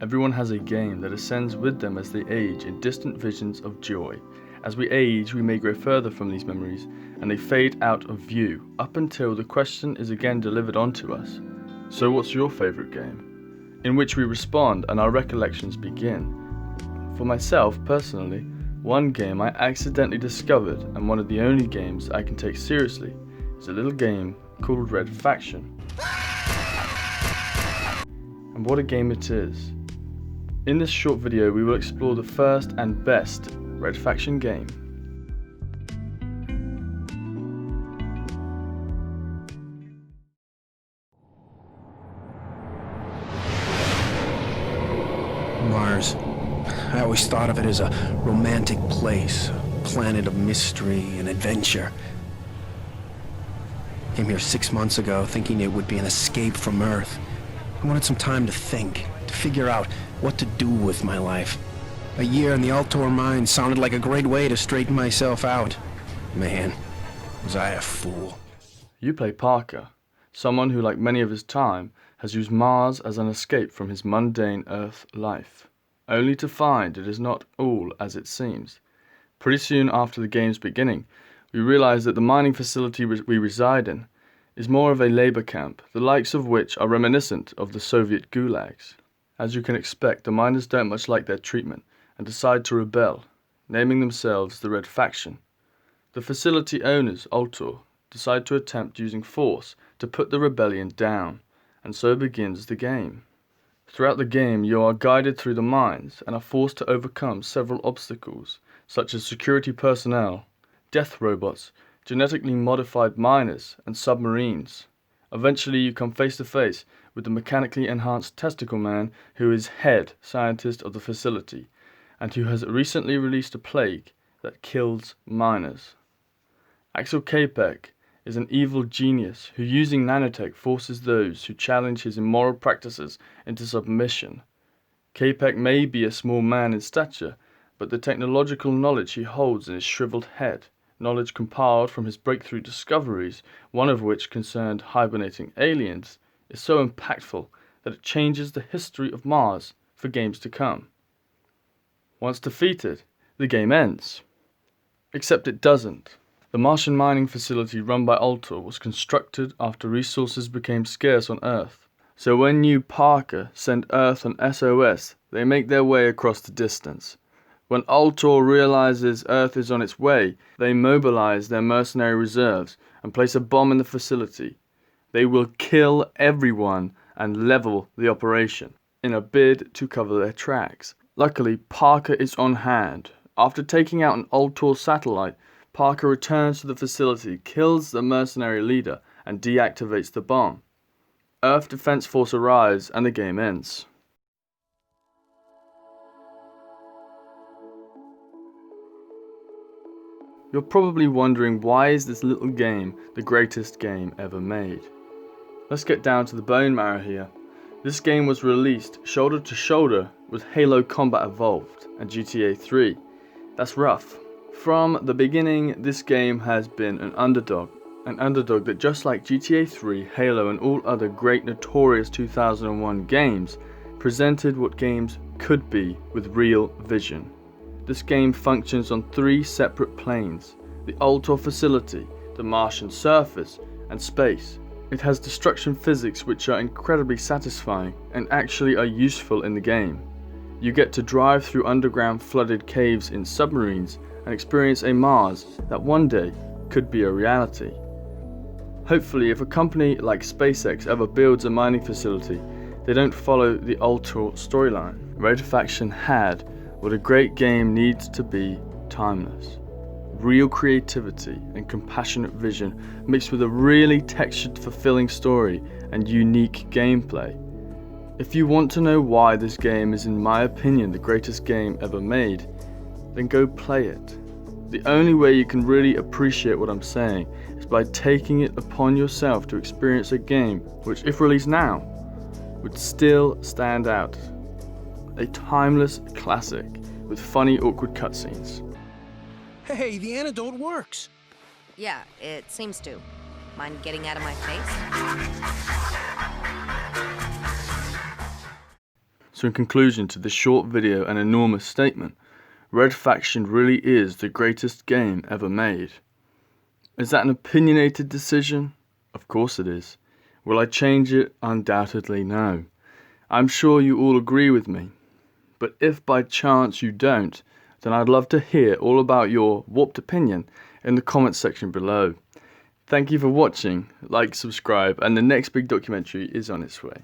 Everyone has a game that ascends with them as they age in distant visions of joy. As we age, we may grow further from these memories, and they fade out of view, up until the question is again delivered onto us. So what's your favourite game? In which we respond and our recollections begin. For myself, personally, one game I accidentally discovered, and one of the only games I can take seriously, is a little game called Red Faction. And what a game it is. In this short video, we will explore the first and best Red Faction game. Mars. I always thought of it as a romantic place, a planet of mystery and adventure. Came here 6 months ago thinking it would be an escape from Earth. I wanted some time to think, to figure out what to do with my life. A year in the Altor mine sounded like a great way to straighten myself out. Man, was I a fool. You play Parker, someone who, like many of his time, has used Mars as an escape from his mundane Earth life, only to find it is not all as it seems. Pretty soon after the game's beginning, we realize that the mining facility we reside in is more of a labor camp, the likes of which are reminiscent of the Soviet gulags. As you can expect, the miners don't much like their treatment and decide to rebel, naming themselves the Red Faction. The facility owners, Altor, decide to attempt using force to put the rebellion down, and so begins the game. Throughout the game, you are guided through the mines and are forced to overcome several obstacles, such as security personnel, death robots, genetically modified miners, and submarines. Eventually, you come face to face with the mechanically enhanced testicle man who is head scientist of the facility, and who has recently released a plague that kills miners. Axel Kapek is an evil genius who, using nanotech, forces those who challenge his immoral practices into submission. Kapek may be a small man in stature, but the technological knowledge he holds in his shriveled head, knowledge compiled from his breakthrough discoveries, one of which concerned hibernating aliens, is so impactful that it changes the history of Mars for games to come. Once defeated, the game ends. Except it doesn't. The Martian mining facility run by Altor was constructed after resources became scarce on Earth. So when you, Parker, send Earth an SOS, they make their way across the distance. When Altor realizes Earth is on its way, they mobilize their mercenary reserves and place a bomb in the facility. They will kill everyone and level the operation in a bid to cover their tracks. Luckily, Parker is on hand. After taking out an Altor satellite, Parker returns to the facility, kills the mercenary leader, and deactivates the bomb. Earth Defense Force arrives and the game ends. You're probably wondering, why is this little game the greatest game ever made? Let's get down to the bone marrow here. This game was released shoulder to shoulder with Halo Combat Evolved and GTA 3. That's rough. From the beginning, this game has been an underdog that, just like GTA 3, Halo and all other great notorious 2001 games, presented what games could be with real vision. This game functions on 3 separate planes: the Altor facility, the Martian surface, and space. It has destruction physics which are incredibly satisfying and actually are useful in the game. You get to drive through underground flooded caves in submarines and experience a Mars that one day could be a reality. Hopefully, if a company like SpaceX ever builds a mining facility, they don't follow the Altor storyline. Red Faction had what a great game needs to be: timeless. Real creativity and compassionate vision mixed with a really textured, fulfilling story and unique gameplay. If you want to know why this game is, in my opinion, the greatest game ever made, then go play it. The only way you can really appreciate what I'm saying is by taking it upon yourself to experience a game which, if released now, would still stand out. A timeless classic with funny, awkward cutscenes. Hey, the antidote works. Yeah, it seems to. Mind getting out of my face? So in conclusion to this short video and enormous statement, Red Faction really is the greatest game ever made. Is that an opinionated decision? Of course it is. Will I change it? Undoubtedly no. I'm sure you all agree with me. But if by chance you don't, then I'd love to hear all about your warped opinion in the comments section below. Thank you for watching, like, subscribe, and the next big documentary is on its way.